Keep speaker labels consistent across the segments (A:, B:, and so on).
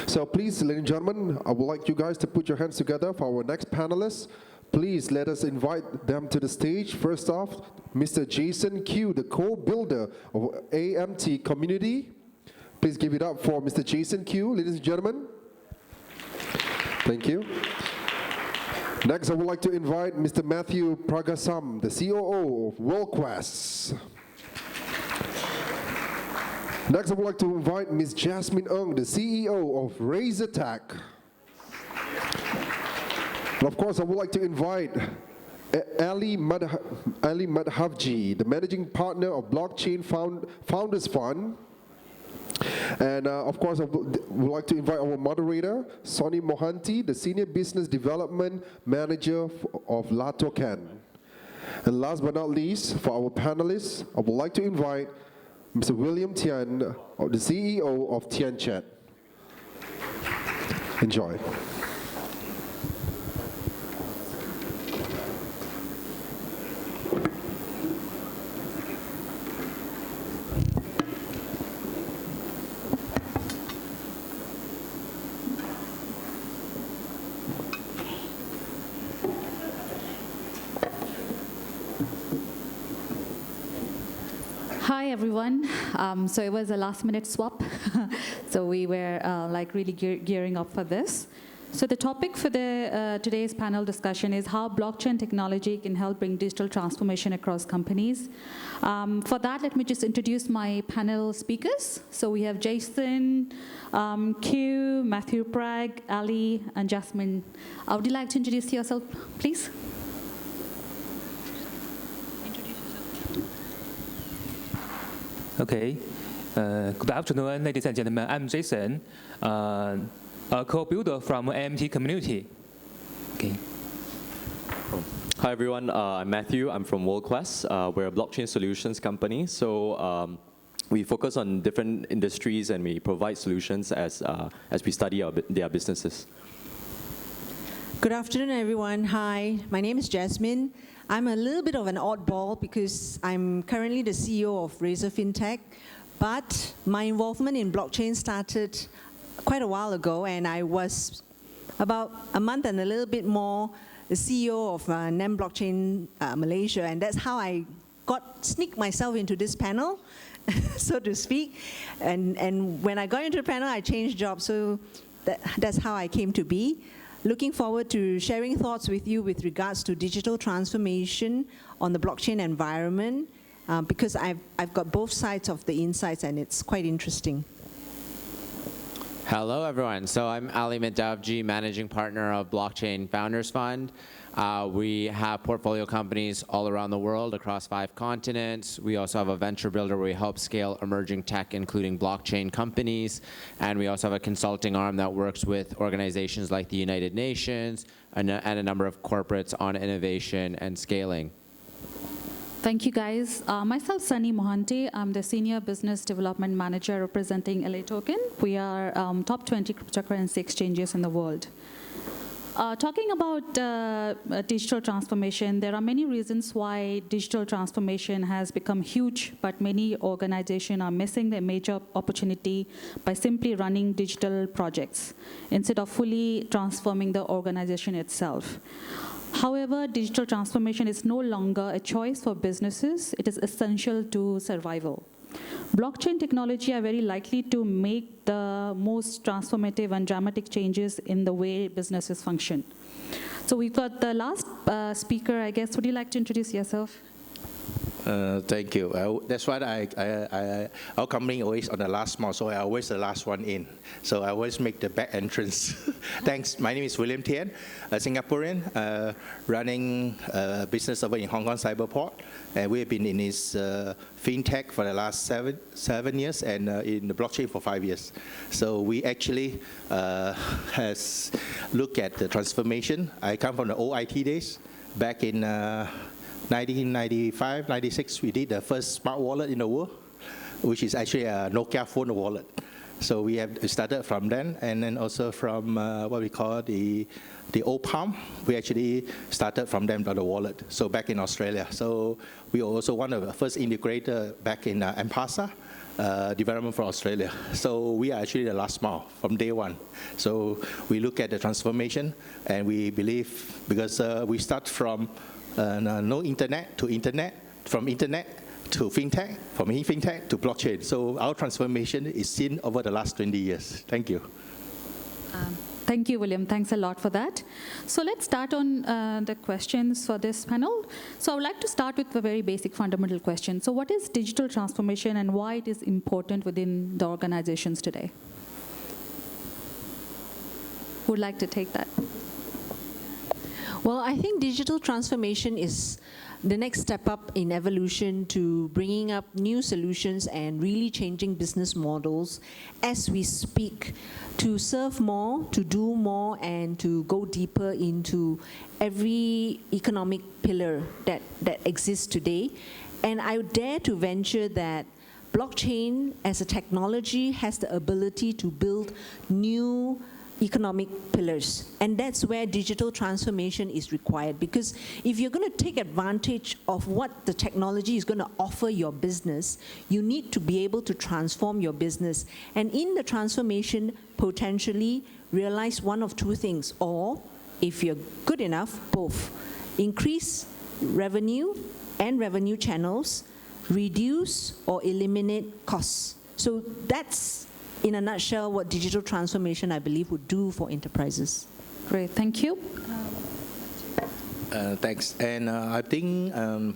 A: So please, ladies and gentlemen, I would like you guys to put your hands together for our next panelists. Please let us invite them to the stage. First off, Mr. Jason Q, the co-builder of AMT Community. Please give it up for Mr. Jason Q, ladies and gentlemen. Thank you. Next, I would like to invite Mr. Matthew Pragasam, the COO of WorldQuest. Next, I would like to invite Ms. Jasmine Ng, the CEO of RAZER. And of course, I would like to invite Ali Madhavji, the managing partner of Blockchain Founders Fund. And of course, I would like to invite our moderator, Sonny Mohanty, the Senior Business Development Manager of LATOKEN. And last but not least, for our panelists, I would like to invite Mr. William Tien, the CEO of TienChat. Enjoy.
B: Hi everyone. So it was a last-minute swap. So we were like really gearing up for this. So the topic for the today's panel discussion is how blockchain technology can help bring digital transformation across companies. For that, let me just introduce my panel speakers. So we have Jason, Q, Matthew Prag, Ali, and Jasmine. Would you like to introduce yourself, please?
C: Okay. Good afternoon, ladies and gentlemen. I'm Jason, a co-builder from AMT Community. Okay.
D: Hi everyone, I'm Matthew. I'm from WorldQuest. We're a blockchain solutions company. So we focus on different industries and we provide solutions as we study their businesses.
E: Good afternoon, everyone. Hi, my name is Jasmine. I'm a little bit of an oddball because I'm currently the CEO of RAZER FinTech, but my involvement in blockchain started quite a while ago, and I was about a month and a little bit more the CEO of NEM Blockchain Malaysia, and that's how I sneaked myself into this panel, so to speak. And when I got into the panel, I changed jobs, so that's how I came to be. Looking forward to sharing thoughts with you with regards to digital transformation on the blockchain environment, because I've got both sides of the insights and it's quite interesting.
F: Hello everyone, so I'm Ali Madhavji, Managing Partner of Blockchain Founders Fund. We have portfolio companies all around the world across 5 continents. We also have a venture builder where we help scale emerging tech, including blockchain companies. And we also have a consulting arm that works with organizations like the United Nations and a number of corporates on innovation and scaling.
B: Thank you, guys. Myself, Sonny Mohanty. I'm the Senior Business Development Manager representing LATOKEN. We are top 20 cryptocurrency exchanges in the world. Talking about digital transformation, there are many reasons why digital transformation has become huge, but many organizations are missing their major opportunity by simply running digital projects instead of fully transforming the organization itself. However, digital transformation is no longer a choice for businesses. It is essential to survival. Blockchain technology are very likely to make the most transformative and dramatic changes in the way businesses function. So we've got the last speaker, I guess. Would you like to introduce yourself?
G: Thank you. That's why our company always on the last mile, so I always the last one in. So I always make the back entrance. Thanks. My name is William Tien, a Singaporean running business over in Hong Kong Cyberport. And we've been in this fintech for the last seven years and in the blockchain for 5 years. So we actually has looked at the transformation. I come from the old IT days. Back in 1995, 96, we did the first smart wallet in the world, which is actually a Nokia phone wallet. So we have started from then, and then also from what we call the old Palm. We actually started from them to the wallet. So back in Australia. So we were also one of the first integrator back in M-Pesa. development for Australia. So we are actually the last mile from day one. So we look at the transformation, and we believe, because we start from no internet to internet, from internet to fintech, from fintech to blockchain. So our transformation is seen over the last 20 years. Thank you.
B: Thank you, William. Thanks a lot for that. So let's start on the questions for this panel. So I would like to start with a very basic fundamental question. So what is digital transformation and why it is important within the organizations today? Who would like to take that?
E: Well, I think digital transformation is the next step up in evolution to bringing up new solutions and really changing business models as we speak, to serve more, to do more, and to go deeper into every economic pillar that exists today. And I would dare to venture that blockchain as a technology has the ability to build new economic pillars. And that's where digital transformation is required, because if you're going to take advantage of what the technology is going to offer your business, you need to be able to transform your business. And in the transformation, potentially realize one of two things, or if you're good enough, both. Increase revenue and revenue channels, reduce or eliminate costs. So that's, in a nutshell, what digital transformation, I believe, would do for enterprises.
B: Great, thank you.
G: Thanks. And I think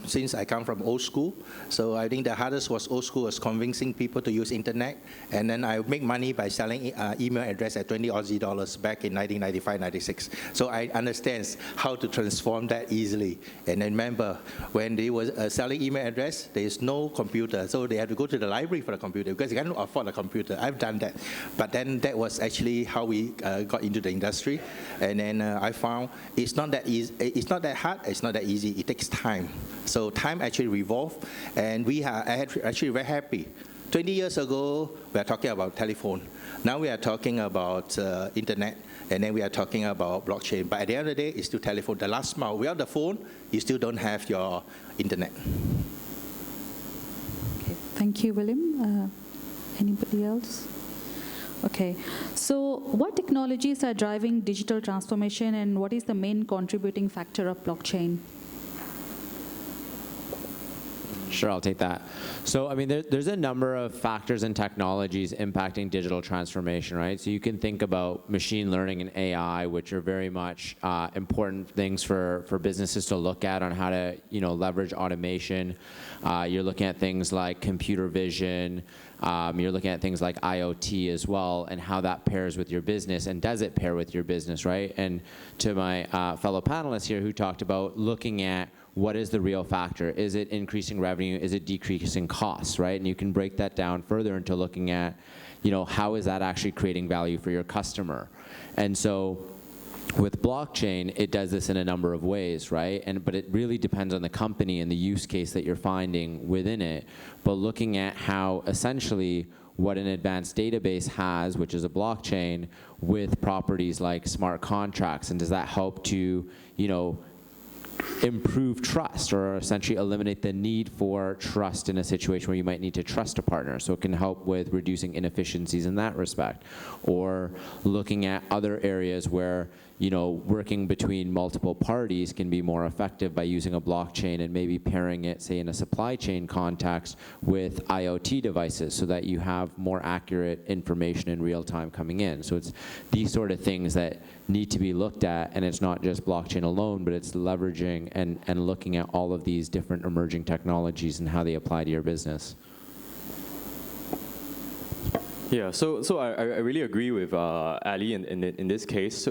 G: since I come from old school, so I think the hardest was old school was convincing people to use internet. And then I make money by selling email address at 20 Aussie dollars back in 1995, 96. So I understand how to transform that easily. And then remember, when they were selling email address, there is no computer. So they had to go to the library for the computer because they cannot afford a computer. I've done that. But then that was actually how we got into the industry. And then I found it's not that easy. It's not that hard, it's not that easy, it takes time. So time actually revolved, and we are actually very happy. 20 years ago, we are talking about telephone. Now we are talking about internet, and then we are talking about blockchain. But at the end of the day, it's still telephone. The last mile, without the phone, you still don't have your internet.
B: Okay, thank you, William. Anybody else? Okay, so what technologies are driving digital transformation, and what is the main contributing factor of blockchain?
F: Sure, I'll take that. So, I mean, there's a number of factors and technologies impacting digital transformation, right? So you can think about machine learning and AI, which are very much important things for businesses to look at on how to, leverage automation. You're looking at things like computer vision. You're looking at things like IoT as well, and how that pairs with your business, and does it pair with your business, right? And to my fellow panelists here who talked about looking at what is the real factor? Is it increasing revenue? Is it decreasing costs, right? And you can break that down further into looking at, how is that actually creating value for your customer? And so with blockchain, it does this in a number of ways, right? But it really depends on the company and the use case that you're finding within it. But looking at how essentially what an advanced database has, which is a blockchain, with properties like smart contracts, and does that help to, improve trust, or essentially eliminate the need for trust in a situation where you might need to trust a partner. So it can help with reducing inefficiencies in that respect. Or looking at other areas where, working between multiple parties can be more effective by using a blockchain and maybe pairing it, say, in a supply chain context with IoT devices so that you have more accurate information in real time coming in. So it's these sort of things that need to be looked at, and it's not just blockchain alone, but it's leveraging and looking at all of these different emerging technologies and how they apply to your business.
D: Yeah, so I really agree with Ali in this case.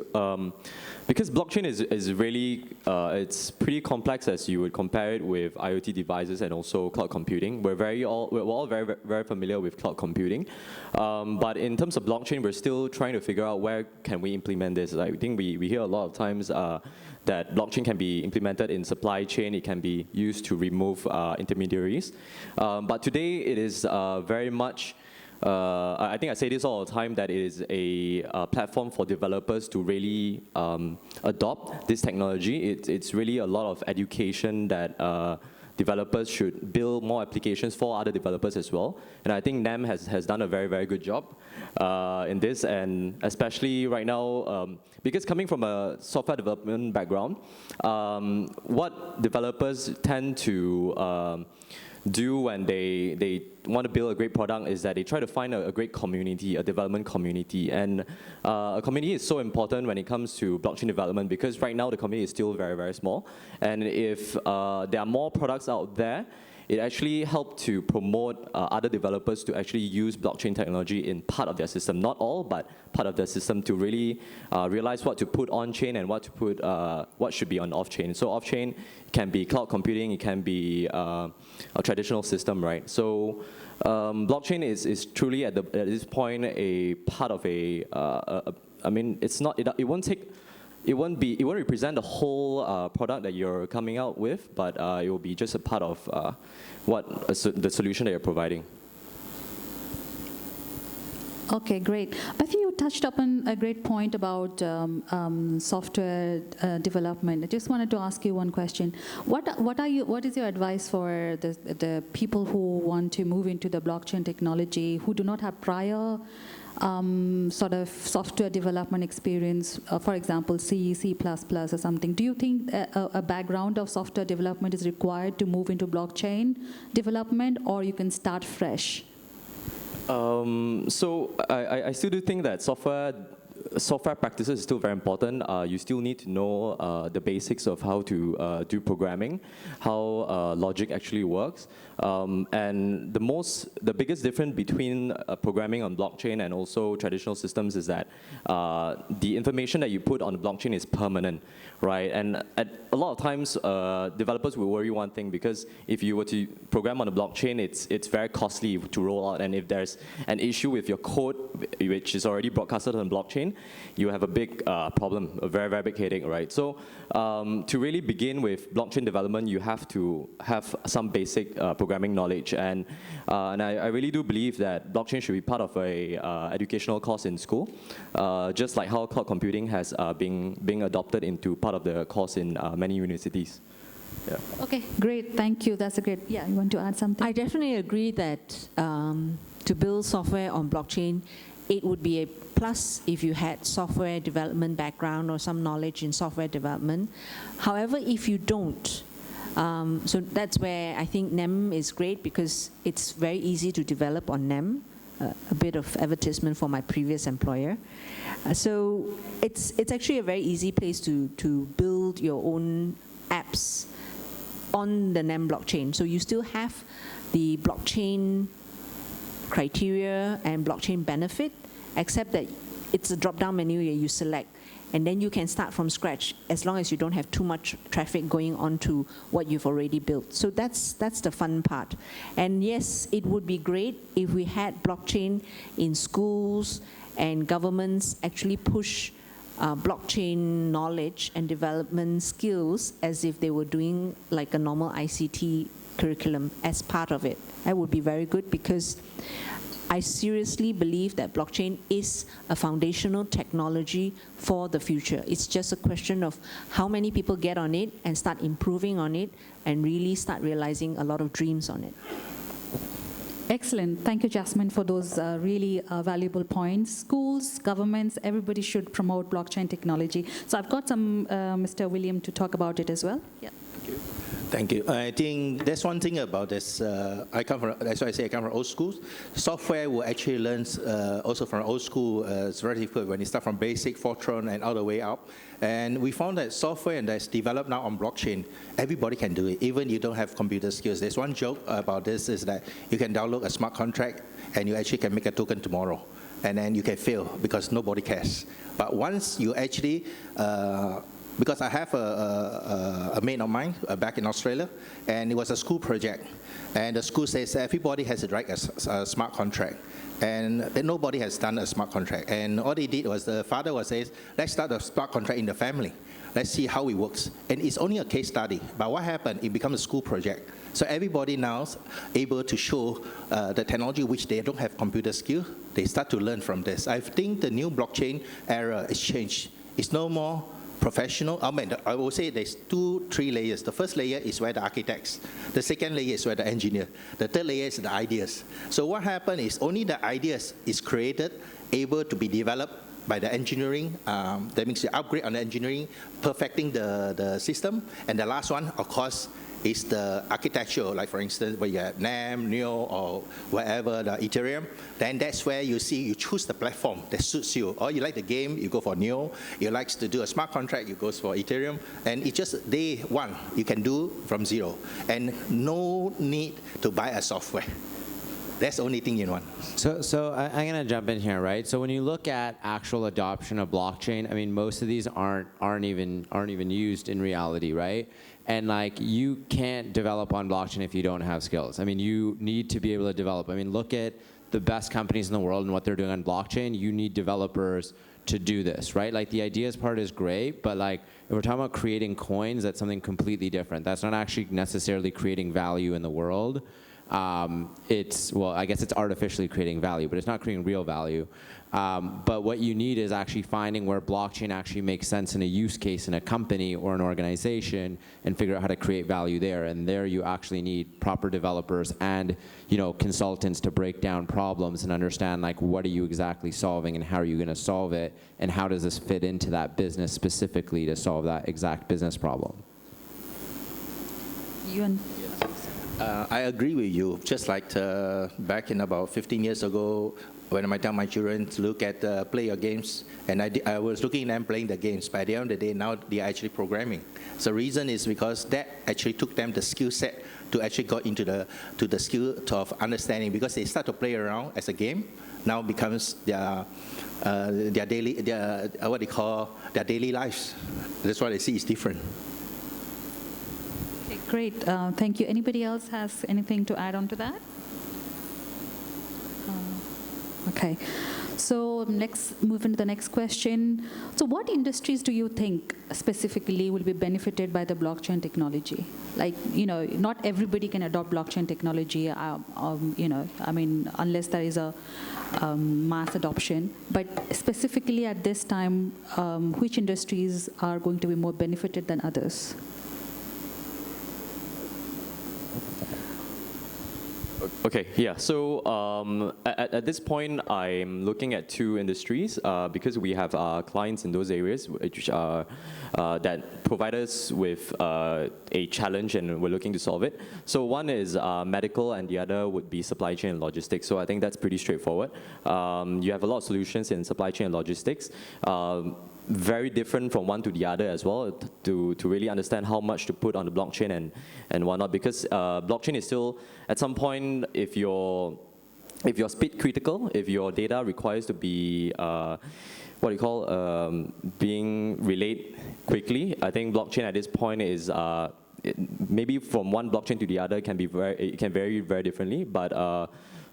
D: Because blockchain is really, it's pretty complex as you would compare it with IoT devices and also cloud computing. We're all very, very familiar with cloud computing. But in terms of blockchain, we're still trying to figure out where can we implement this. I think we hear a lot of times that blockchain can be implemented in supply chain. It can be used to remove intermediaries. But today it is very much, I think I say this all the time, that it is a platform for developers to really adopt this technology. It's really a lot of education that developers should build more applications for other developers as well. And I think NAM has done a very, very good job in this, and especially right now, because coming from a software development background, what developers tend to do when they want to build a great product is that they try to find a great community, a development community. And a community is so important when it comes to blockchain development, because right now the community is still very, very small. And if there are more products out there, it actually helps to promote other developers to actually use blockchain technology in part of their system. Not all, but part of their system, to really realize what to put on-chain and what to put, what should be on off-chain. So off-chain can be cloud computing, it can be a traditional system, right? So blockchain is truly at this point a part of I mean, it's not, it won't take, it won't represent the whole product that you're coming out with, but it will be just a part of the solution that you're providing.
B: Okay, great. I think you touched upon a great point about software development. I just wanted to ask you one question. What is your advice for the people who want to move into the blockchain technology, who do not have prior sort of software development experience, for example, C, C++ or something? Do you think a background of software development is required to move into blockchain development, or you can start fresh?
D: So I still do think that software practices is still very important. You still need to know the basics of how to do programming, how logic actually works. And the biggest difference between programming on blockchain and also traditional systems is that the information that you put on the blockchain is permanent, right? And a lot of times, developers will worry one thing, because if you were to program on a blockchain, it's very costly to roll out. And if there's an issue with your code, which is already broadcasted on blockchain, you have a big problem, a very, very big headache, right? So to really begin with blockchain development, you have to have some basic programming knowledge. And I really do believe that blockchain should be part of a educational course in school, just like how cloud computing has being adopted into part of the course in many universities. Yeah.
B: Okay, great. Thank you. That's a great. Yeah, you want to add something?
E: I definitely agree that to build software on blockchain, it would be a plus if you had software development background or some knowledge in software development. However, if you don't, so that's where I think NEM is great, because it's very easy to develop on NEM. A bit of advertisement for my previous employer. So it's actually a very easy place to build your own apps on the NEM blockchain. So you still have the blockchain criteria and blockchain benefit, except that it's a drop-down menu where you select, and then you can start from scratch as long as you don't have too much traffic going on to what you've already built. So that's the fun part. And yes, it would be great if we had blockchain in schools and governments actually push blockchain knowledge and development skills as if they were doing like a normal ICT curriculum as part of it. That would be very good, because I seriously believe that blockchain is a foundational technology for the future. It's just a question of how many people get on it and start improving on it and really start realizing a lot of dreams on it.
B: Excellent. Thank you, Jasmine, for those really valuable points. Schools, governments, everybody should promote blockchain technology. So I've got some Mr. William to talk about it as well. Yeah.
G: Thank you. I think there's one thing about this. That's why I say I come from old schools. Software will actually learn also from old school. It's very difficult when you start from basic, Fortran, and all the way up. And we found that software that's developed now on blockchain, everybody can do it, even you don't have computer skills. There's one joke about this is that you can download a smart contract and you actually can make a token tomorrow. And then you can fail because nobody cares. But once you actually because I have a mate of mine back in Australia, and it was a school project. And the school says everybody has to write a smart contract. And then nobody has done a smart contract. And all they did was the father was saying, let's start a smart contract in the family. Let's see how it works. And it's only a case study. But what happened? It becomes a school project. So everybody now is able to show the technology which they don't have computer skill. They start to learn from this. I think the new blockchain era is changed. It's no more professional. I will say there's 3 layers. The first layer is where the architects. The second layer is where the engineer. The third layer is the ideas. So what happened is only the ideas is created, able to be developed by the engineering. That means you upgrade on the engineering, perfecting the system. And the last one, of course, is the architecture, like for instance, where you have NAM, Neo, or whatever, the Ethereum, then that's where you choose the platform that suits you. Or you like the game, you go for Neo. You like to do a smart contract, you go for Ethereum. And it's just day one, you can do from zero. And no need to buy a software. That's the only thing you want.
F: So I'm going to jump in here, right? So when you look at actual adoption of blockchain, I mean, most of these aren't even used in reality, right? And like, you can't develop on blockchain if you don't have skills. I mean, you need to be able to develop. I mean, look at the best companies in the world and what they're doing on blockchain. You need developers to do this, right? Like, the ideas part is great, but like, if we're talking about creating coins, that's something completely different. That's not actually necessarily creating value in the world. Well, I guess it's artificially creating value, but it's not creating real value. But what you need is actually finding where blockchain actually makes sense in a use case in a company or an organization, and figure out how to create value there. And there you actually need proper developers and, you know, consultants to break down problems and understand, like, what are you exactly solving and how are you going to solve it, and how does this fit into that business specifically to solve that exact business problem.
G: I agree with you. Just like back in about 15 years ago, when I tell my children to look at play your games, and I was looking at them playing the games. By the end of the day, now they are actually programming. So the reason is because that actually took them the skill set to actually go into the skill of understanding, because they start to play around as a game. Now becomes their daily, what they call their daily lives. That's what I see is different.
B: Great, thank you. Anybody else has anything to add on to that? Okay, so let's move into the next question. So what industries do you think specifically will be benefited by the blockchain technology? Like, you know, not everybody can adopt blockchain technology, you know, I mean, unless there is a mass adoption. But specifically at this time, which industries are going to be more benefited than others?
D: Okay, yeah. So at this point, I'm looking at 2 industries because we have clients in those areas which that provide us with a challenge, and we're looking to solve it. So one is medical, and the other would be supply chain and logistics. So I think that's pretty straightforward. You have a lot of solutions in supply chain and logistics. Very different from one to the other as well, to really understand how much to put on the blockchain and whatnot, because blockchain is still, at some point, if you're speed critical, if your data requires to be what you call being relayed quickly, I think blockchain at this point is maybe from one blockchain to the other it can vary very differently, but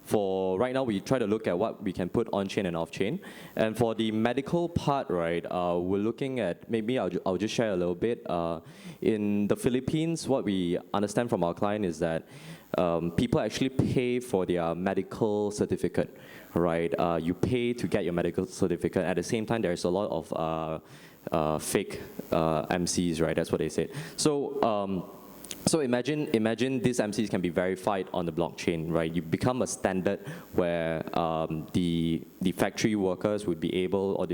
D: for right now, we try to look at what we can put on-chain and off-chain. And for the medical part, right, we're looking at, maybe I'll just share a little bit. In the Philippines, what we understand from our client is that people actually pay for their medical certificate, right? You pay to get your medical certificate. At the same time, there's a lot of fake MCs, right? That's what they said. So imagine these MCs can be verified on the blockchain, right? You become a standard where the factory workers would be able, or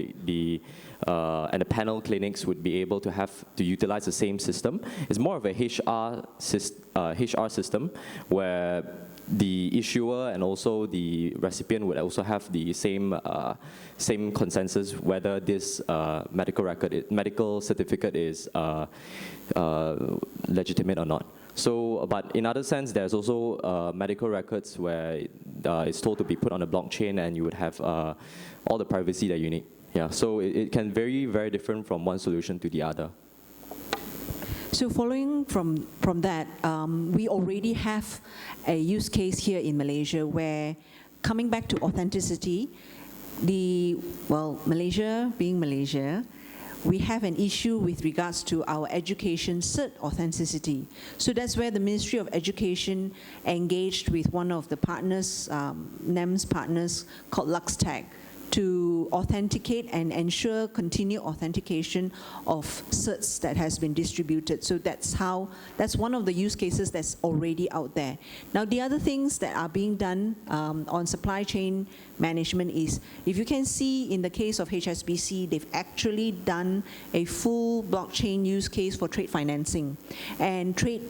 D: and the panel clinics would be able to utilize the same system. It's more of a HR system where the issuer and also the recipient would also have the same consensus whether this medical certificate is legitimate or not. So, but in other sense, there's also medical records where it's told to be put on the blockchain, and you would have all the privacy that you need. Yeah, so it can vary very different from one solution to the other.
E: So following from that, we already have a use case here in Malaysia where, coming back to authenticity, Malaysia being Malaysia, we have an issue with regards to our education cert authenticity. So that's where the Ministry of Education engaged with one of the partners, NEM's partners, called LuxTech, to authenticate and ensure continued authentication of certs that has been distributed. So that's one of the use cases that's already out there. Now, the other things that are being done on supply chain management is, if you can see in the case of HSBC, they've actually done a full blockchain use case for trade financing and trade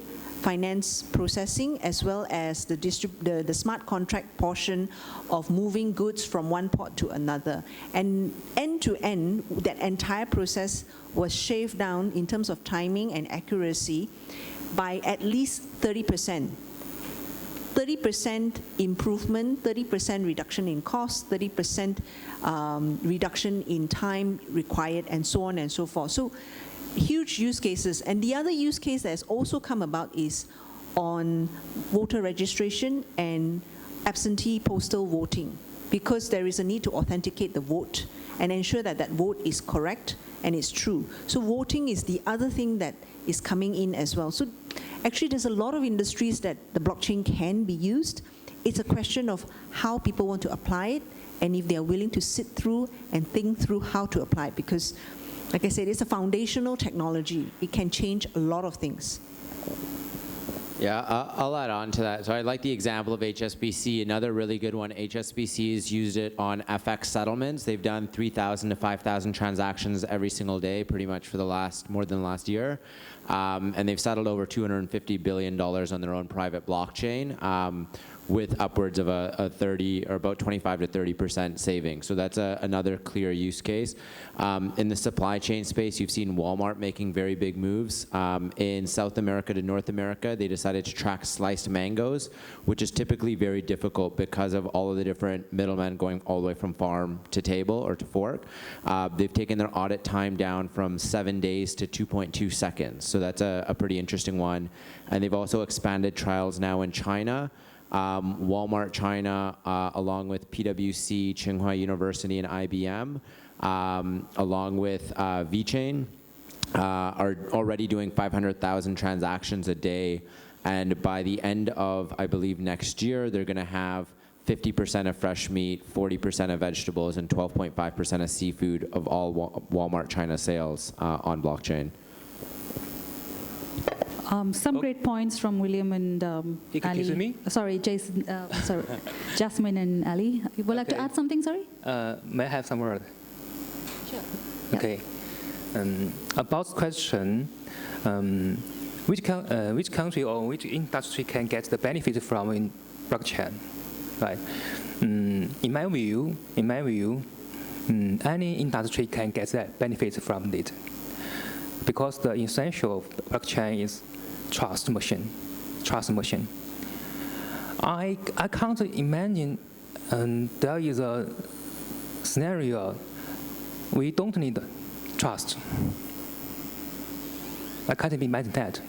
E: finance processing, as well as the smart contract portion of moving goods from one port to another. And end to end, that entire process was shaved down in terms of timing and accuracy by at least 30%. 30% improvement, 30% reduction in cost, 30% reduction in time required, and so on and so forth. So huge use cases. And the other use case that has also come about is on voter registration and absentee postal voting, because there is a need to authenticate the vote and ensure that that vote is correct and is true. So voting is the other thing that is coming in as well. So actually there's a lot of industries that the blockchain can be used. It's a question of how people want to apply it and if they are willing to sit through and think through how to apply it, because like I said, it's a foundational technology. It can change a lot of things.
F: Yeah, I'll add on to that. So I like the example of HSBC. Another really good one, HSBC has used it on FX settlements. They've done 3,000 to 5,000 transactions every single day, pretty much for more than the last year. And they've settled over $250 billion on their own private blockchain, with upwards of a 30 or about 25 to 30% saving. So that's another clear use case. In the supply chain space, you've seen Walmart making very big moves. In South America to North America, they decided to track sliced mangoes, which is typically very difficult because of all of the different middlemen going all the way from farm to table or to fork. They've taken their audit time down from 7 days to 2.2 seconds. So that's a pretty interesting one. And they've also expanded trials now in China. Walmart China, along with PwC, Tsinghua University, and IBM, along with VeChain, are already doing 500,000 transactions a day. And by the end of, I believe, next year, they're going to have 50% of fresh meat, 40% of vegetables, and 12.5% of seafood of all Walmart China sales on blockchain.
B: Some great points from William and
C: Excuse
B: Ali.
C: me?
B: Sorry, Jason. Sorry, Jasmine and Ali. You would like to add something? Sorry.
C: May I have some word?
B: Sure.
C: Okay. About the question, which country or which industry can get the benefit from in blockchain? Right. In my view, any industry can get that benefit from it, because the essential of blockchain is trust machine. I can't imagine there is a scenario we don't need trust. I can't imagine that.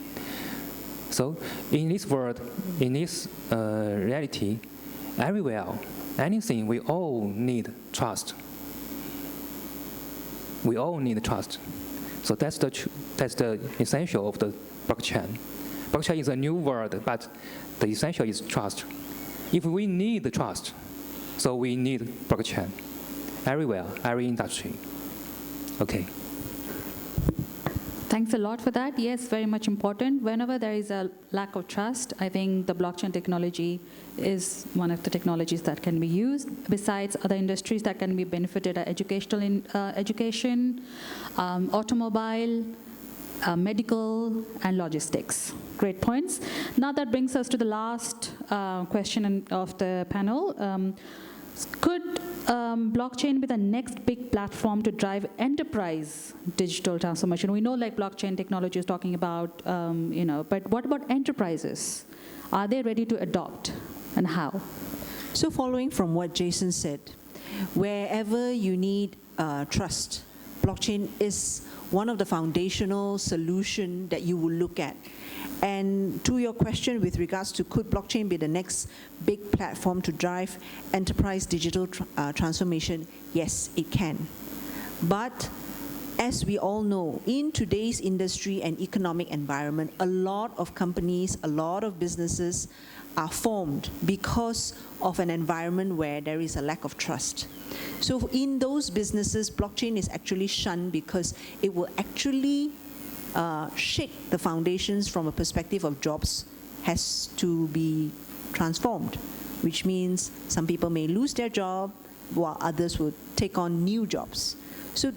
C: So in this world, in this reality, everywhere, anything, we all need trust. We all need trust. So that's the essential of the blockchain. Blockchain is a new word, but the essential is trust. If we need the trust, so we need blockchain everywhere, every industry. Okay.
B: Thanks a lot for that. Yes, very much important. Whenever there is a lack of trust, I think the blockchain technology is one of the technologies that can be used. Besides other industries that can be benefited, education, automobile, medical, and logistics. Great points. Now that brings us to the last question of the panel. Could blockchain be the next big platform to drive enterprise digital transformation? We know like blockchain technology is talking about, but what about enterprises? Are they ready to adopt, and how?
E: So following from what Jason said, wherever you need trust, blockchain is one of the foundational solutions that you will look at. And to your question with regards to could blockchain be the next big platform to drive enterprise digital transformation, yes, it can. But as we all know, in today's industry and economic environment, a lot of companies, a lot of businesses are formed because of an environment where there is a lack of trust. So in those businesses, blockchain is actually shunned because it will actually shake the foundations from a perspective of jobs has to be transformed, which means some people may lose their job while others will take on new jobs. So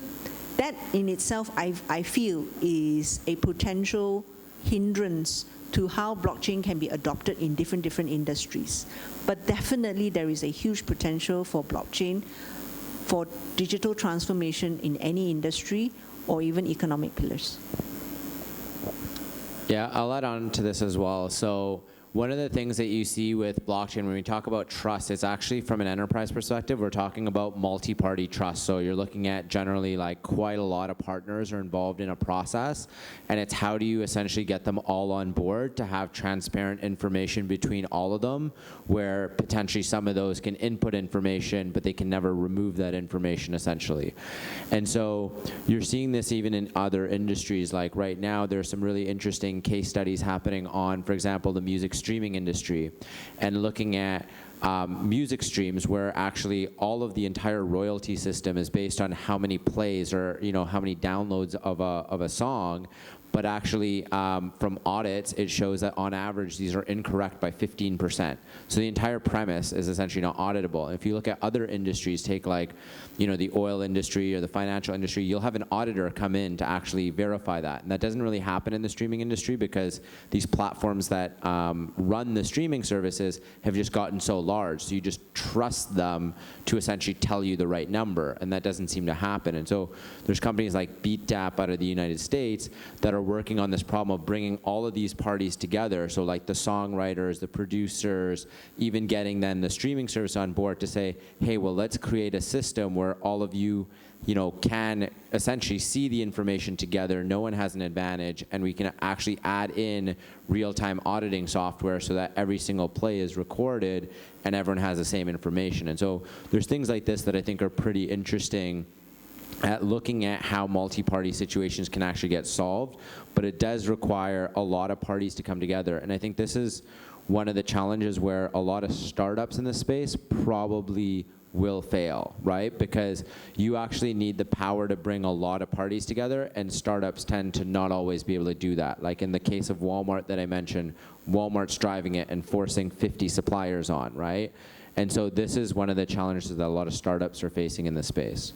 E: that in itself, I feel, is a potential hindrance to how blockchain can be adopted in different industries. But definitely there is a huge potential for blockchain for digital transformation in any industry or even economic pillars.
F: Yeah, I'll add on to this as well. So one of the things that you see with blockchain when we talk about trust, it's actually from an enterprise perspective, we're talking about multi-party trust. So you're looking at generally like quite a lot of partners are involved in a process, and it's how do you essentially get them all on board to have transparent information between all of them, where potentially some of those can input information, but they can never remove that information essentially. And so you're seeing this even in other industries. Like right now, there's some really interesting case studies happening on, for example, the music streaming industry, and looking at music streams where actually all of the entire royalty system is based on how many plays or how many downloads of a song. But actually, from audits, it shows that on average, these are incorrect by 15%. So the entire premise is essentially not auditable. If you look at other industries, take like, the oil industry or the financial industry, you'll have an auditor come in to actually verify that. And that doesn't really happen in the streaming industry because these platforms that run the streaming services have just gotten so large. So you just trust them to essentially tell you the right number, and that doesn't seem to happen. And so there's companies like BeatDap out of the United States that are working on this problem of bringing all of these parties together. So like the songwriters, the producers, even getting then the streaming service on board to say, hey, well, let's create a system where all of you, can essentially see the information together. No one has an advantage, and we can actually add in real-time auditing software so that every single play is recorded and everyone has the same information. And so there's things like this that I think are pretty interesting at looking at how multi-party situations can actually get solved, but it does require a lot of parties to come together. And I think this is one of the challenges where a lot of startups in this space probably will fail, right? Because you actually need the power to bring a lot of parties together, and startups tend to not always be able to do that. Like in the case of Walmart that I mentioned, Walmart's driving it and forcing 50 suppliers on, right? And so this is one of the challenges that a lot of startups are facing in this space.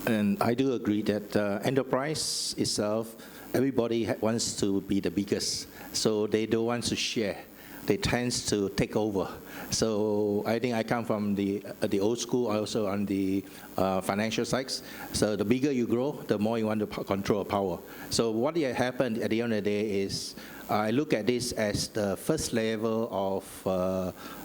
G: And I do agree that enterprise itself, everybody wants to be the biggest, so they don't want to share. They tend to take over. So I think I come from the old school, also on the financial sides. So the bigger you grow, the more you want to control power. So what happened at the end of the day is, I look at this as the first level of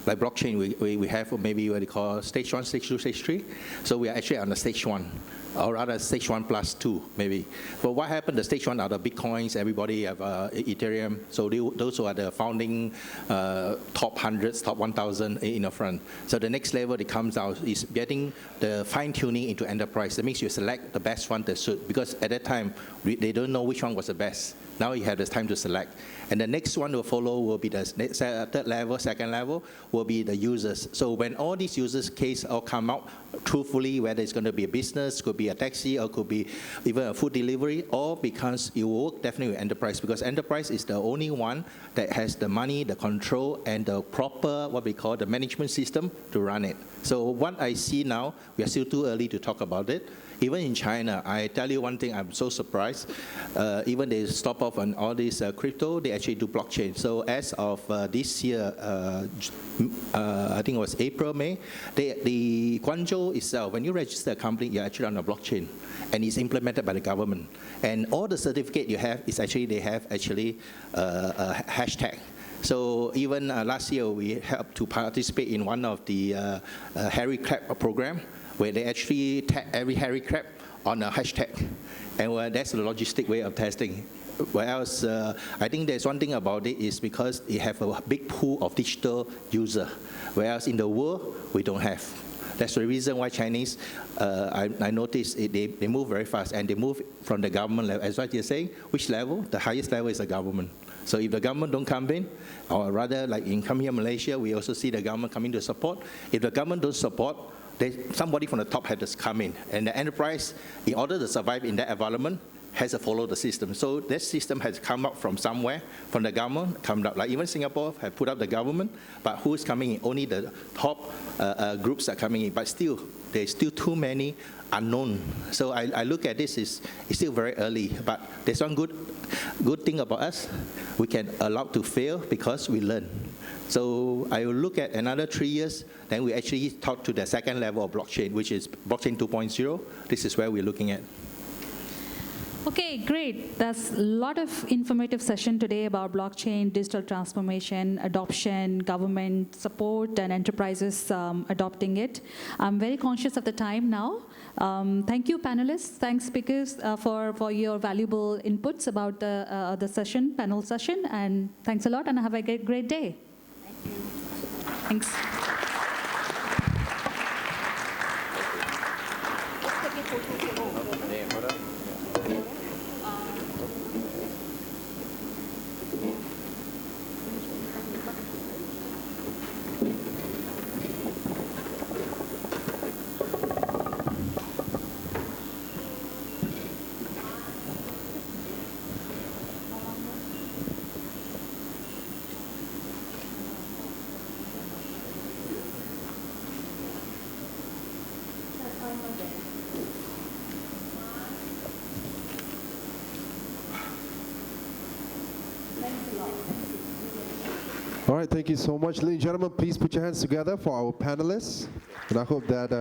G: like blockchain. We have maybe what they call stage 1, stage 2, stage 3. So we are actually on the stage 1. Or rather stage 1 plus 2, maybe. But what happened, the stage 1 are the Bitcoins, everybody have Ethereum, so those are the founding top hundreds, top 1,000 in the front. So the next level that comes out is getting the fine-tuning into enterprise. That means you select the best one that suit, because at that time, they don't know which one was the best. Now you have the time to select. And the next one will follow will be the third level, second level, will be the users. So when all these users case all come out truthfully, whether it's going to be a business, could be a taxi, or could be even a food delivery, all because you work definitely with enterprise, because enterprise is the only one that has the money, the control, and the proper, what we call the management system to run it. So what I see now, we are still too early to talk about it. Even in China, I tell you one thing, I'm so surprised. Even they stop off on all this crypto, they actually do blockchain. So as of this year, I think it was April, May, the Guangzhou itself, when you register a company, you're actually on a blockchain, and it's implemented by the government. And all the certificate you have is actually, they have actually a hashtag. So even last year, we helped to participate in one of the Harry Crab program, where they actually tag every hairy crab on a hashtag. And that's the logistic way of testing. Whereas I think there's one thing about it is because they have a big pool of digital user, whereas in the world, we don't have. That's the reason why Chinese, I noticed they move very fast, and they move from the government level. As what you're saying, which level? The highest level is the government. So if the government don't come in, or rather like in come here Malaysia, we also see the government coming to support. If the government don't support, somebody from the top has to come in. And the enterprise, in order to survive in that environment, has to follow the system. So that system has come up from somewhere, from the government, come up. Like even Singapore have put up the government, but who's coming in? Only the top groups are coming in. But still, there's still too many unknown. So I look at this, it's still very early. But there's one good thing about us. We can allow to fail because we learn. So I will look at another 3 years, then we actually talk to the second level of blockchain, which is blockchain 2.0. This is where we're looking at.
B: Okay, great. There's a lot of informative session today about blockchain, digital transformation, adoption, government support, and enterprises adopting it. I'm very conscious of the time now. Thank you, panelists. Thanks, speakers, for your valuable inputs about the session, panel session. And thanks a lot, and have a great day. Thank you. Thanks.
A: All right, thank you so much. Ladies and gentlemen, please put your hands together for our panelists. And I hope that